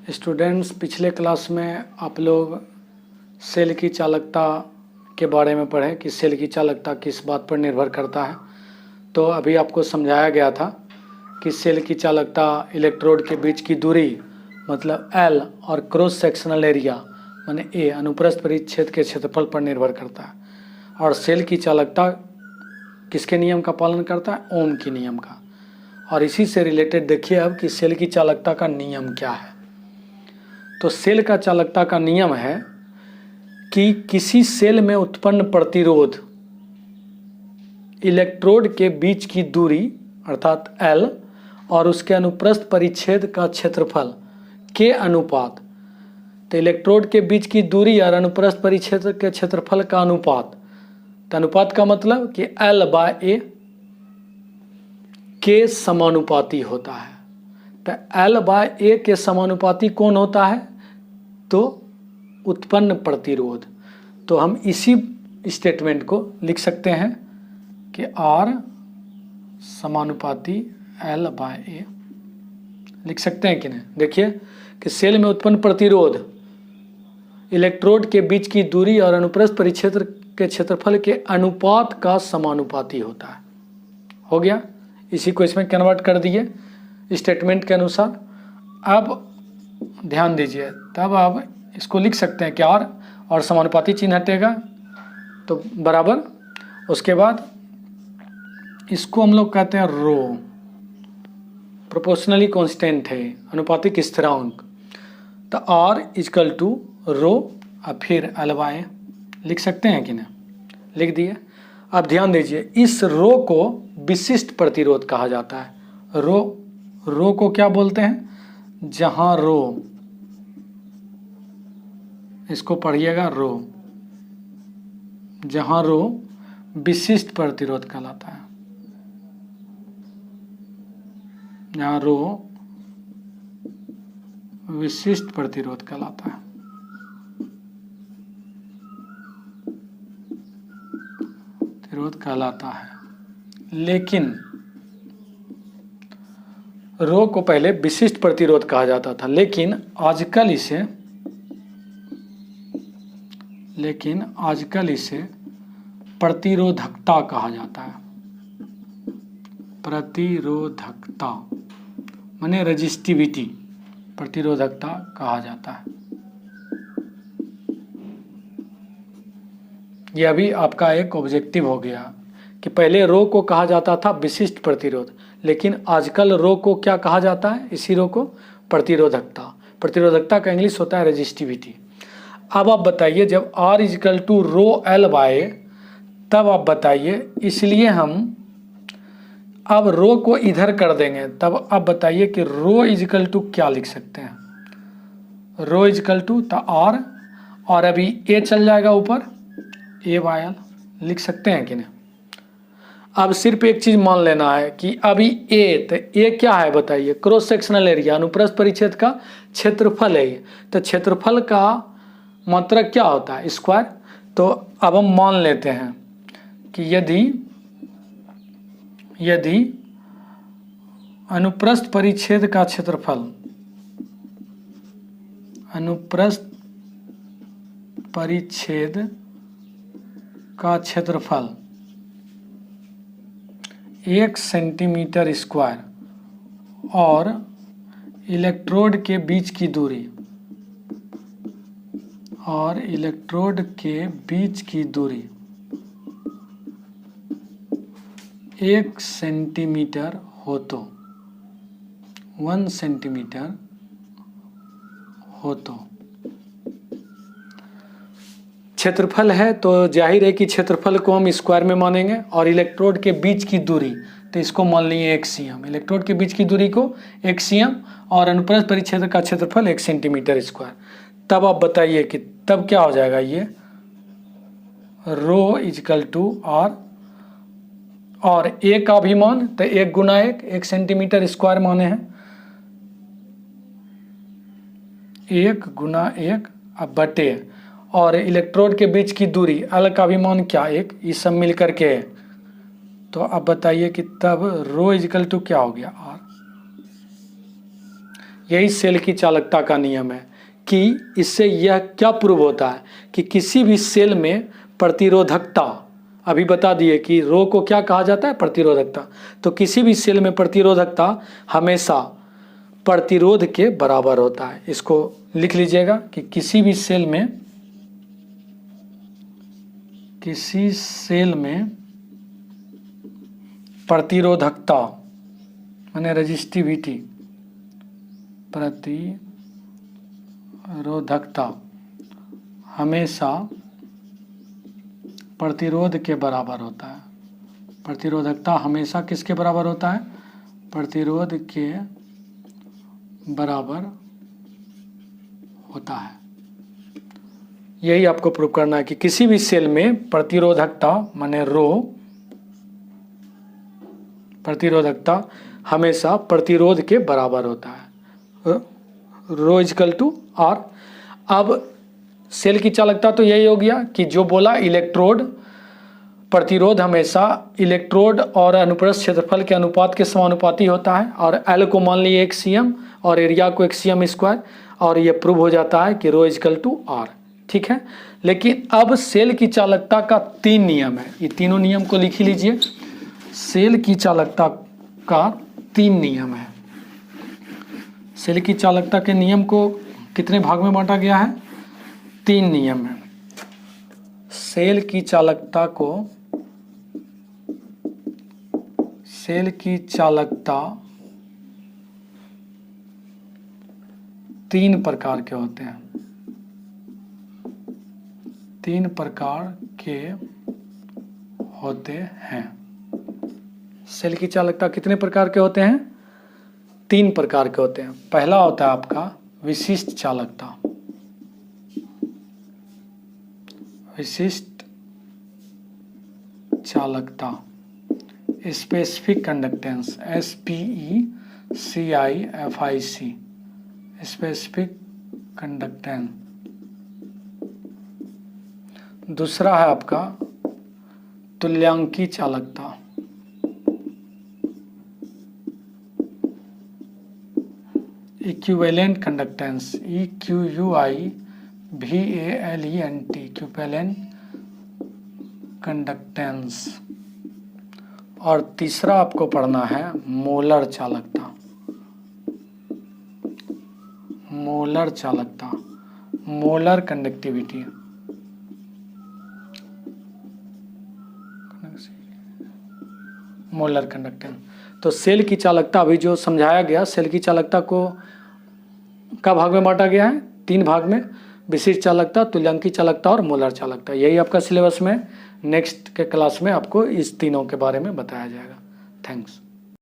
Students, पिछले class में आप लोग सेल की चालकता के बारे में पढ़े कि सेल की चालकता किस बात पर निर्भर करता है। तो अभी आपको समझाया गया था कि सेल की चालकता इलेक्ट्रोड के बीच की दूरी मतलब L और क्रॉस सेक्शनल एरिया माने A अनुप्रस्थ परिच्छेद के क्षेत्रफल पर निर्भर करता है। और सेल की चालकता किसके नियम का पालन करता है? ओम के नियम का। और इसी से रिलेटेड देखिए अब कि सेल की चालकता का नियम क्या है। तो सेल का चालकता का नियम है कि किसी सेल में उत्पन्न प्रतिरोध इलेक्ट्रोड के बीच की दूरी अर्थात L और उसके अनुप्रस्थ परिच्छेद का क्षेत्रफल के अनुपात। तो इलेक्ट्रोड के बीच की दूरी और अनुप्रस्थ परिच्छेद के क्षेत्रफल का अनुपात। तो अनुपात का मतलब कि L/A के समानुपाती होता है। तो L/A के समानुपाती कौन होता है? तो उत्पन्न प्रतिरोध। तो हम इसी स्टेटमेंट को लिख सकते हैं कि R समानुपाती L/A लिख सकते हैं कि नहीं। देखिए कि सेल में उत्पन्न प्रतिरोध इलेक्ट्रोड के बीच की दूरी और अनुप्रस्थ परिच्छेद के क्षेत्रफल के अनुपात का समानुपाती होता है। हो गया, इसी को इसमें कन्वर्ट कर दिए स्टेटमेंट के अनुसार। अब ध्यान दीजिए, तब आप इसको लिख सकते हैं कि R और समानुपाती चिन्ह हटेगा तो बराबर, उसके बाद इसको हम लोग कहते हैं रो, प्रोपोर्शनली कांस्टेंट है, अनुपातिक स्थिरांक। तो R इक्वल टू रो और फिर L/A लिख सकते हैं कि नहीं, लिख दिए। अब ध्यान दीजिए, इस रो को विशिष्ट प्रतिरोध कहा जाता है। रो को क्या बोलते हैं? जहां रो, इसको पढ़िएगा रो, जहां रो विशिष्ट प्रतिरोध कहलाता है। जहां रो विशिष्ट प्रतिरोध कहलाता है। प्रतिरोध कहलाता है। लेकिन रो को पहले विशिष्ट प्रतिरोध कहा जाता था, लेकिन आजकल इसे प्रतिरोधकता कहा जाता है। प्रतिरोधकता माने रेजिस्टिविटी, प्रतिरोधकता कहा जाता है। यह भी आपका एक ऑब्जेक्टिव हो गया कि पहले रो को कहा जाता था विशिष्ट प्रतिरोध, लेकिन आजकल रो को क्या कहा जाता है? इसी रो को प्रतिरोधकता। प्रतिरोधकता का इंग्लिश होता है रेजिस्टिविटी। अब आप बताइए, जब R equal to row L/A, तब आप बताइए, इसलिए हम अब रो को इधर कर देंगे, तब आप बताइए कि रो इक्वल टू क्या लिख सकते हैं? रो इक्वल टू तो R और अभी A चल जाएगा ऊपर, A/L लिख सकते हैं कि नहीं। अब सिर्फ एक चीज मान लेना है कि अभी A, तो A क्या है बताइए? क्रॉस सेक्शनल एरिया, अनुप्रस्थ परिच्छेद का क्षेत्रफल है। तो क्षेत्रफल का मात्रक क्या होता है? स्क्वायर। तो अब हम मान लेते हैं कि यदि अनुप्रस्थ परिच्छेद का क्षेत्रफल, अनुप्रस्थ परिच्छेद का क्षेत्रफल 1 सेंटीमीटर स्क्वायर और इलेक्ट्रोड के बीच की दूरी 1 सेंटीमीटर हो तो 1 सेंटीमीटर हो तो क्षेत्रफल है, तो जाहिर है कि क्षेत्रफल को हम स्क्वायर में मानेंगे। और इलेक्ट्रोड के बीच की दूरी, तो इसको मान लिए 1 cm। इलेक्ट्रोड के बीच की दूरी को 1 cm और अनुप्रस्थ परिच्छेद का क्षेत्रफल 1 सेंटीमीटर स्क्वायर। तब आप बताइए कि तब क्या हो जाएगा? ये रो इक्वल टू R और A का भी मान, तो 1 गुना 1 सेंटीमीटर स्क्वायर माने हैं, 1 गुना 1 अब बटे, और इलेक्ट्रोड के बीच की दूरी L का भी मान क्या? 1, ये सब मिल करके है। तो अब बताइए कि तब रो इक्वल टू क्या हो गया? R। यही सेल की चालकता का नियम है कि इससे यह क्या प्रूव होता है कि किसी भी सेल में प्रतिरोधकता, अभी बता दिए कि रो को क्या कहा जाता है, प्रतिरोधकता। तो किसी भी सेल में प्रतिरोधकता हमेशा प्रतिरोध के बराबर होता है। इसको लिख लीजिएगा कि किसी भी सेल में, किसी सेल में प्रतिरोधकता माने रेजिस्टिविटी, प्रतिरोधकता हमेशा प्रतिरोध के बराबर होता है। प्रतिरोधकता हमेशा किसके बराबर होता है, प्रतिरोध के बराबर होता है। यही आपको प्रूव करना है कि किसी भी सेल में प्रतिरोधकता माने रो, प्रतिरोधकता हमेशा प्रतिरोध के बराबर होता है, रो इजकल टू आर। अब सेल की चालकता तो यही हो गया कि जो बोला इलेक्ट्रोड प्रतिरोध हमेशा इलेक्ट्रोड और अनुप्रस्थ क्षेत्रफल के अनुपात के समानुपाती होता है, और एल को मान लिए 1 cm और एरिया को 1 cm स्क्वायर, और ये प्रूव हो जाता है कि रो इजकल टू आर। ठीक है, लेकिन अब सेल की चालकता का 3 नियम है, ये तीनों नियम को लिख ही लीजिए। सेल की चालकता का 3 नियम है। सेल की चालकता के नियम को कितने भाग में बांटा गया है, 3 नियम है। सेल की चालकता को, सेल की चालकता 3 प्रकार के होते हैं, 3 प्रकार के होते हैं। सेल की चालकता कितने प्रकार के होते हैं, 3 प्रकार के होते हैं। पहला होता है आपका विशिष्ट चालकता, विशिष्ट चालकता, specific conductance, SPECIFIC, specific conductance. दूसरा है आपका तुल्यांकी चालकता, equivalent conductance, EQUIVALENT, equivalent conductance. और तीसरा आपको पढ़ना है मोलर चालकता, मोलर चालकता, मोलर कंडक्टिविटी, मोलर कंडक्टेंस। तो सेल की चालकता अभी जो समझाया गया, सेल की चालकता को का भाग में बांटा गया है, 3 भाग में, विशिष्ट चालकता, तुल्यांकी चालकता और मोलर चालकता। यही आपका सिलेबस में नेक्स्ट के क्लास में आपको इस तीनों के बारे में बताया जाएगा। थैंक्स।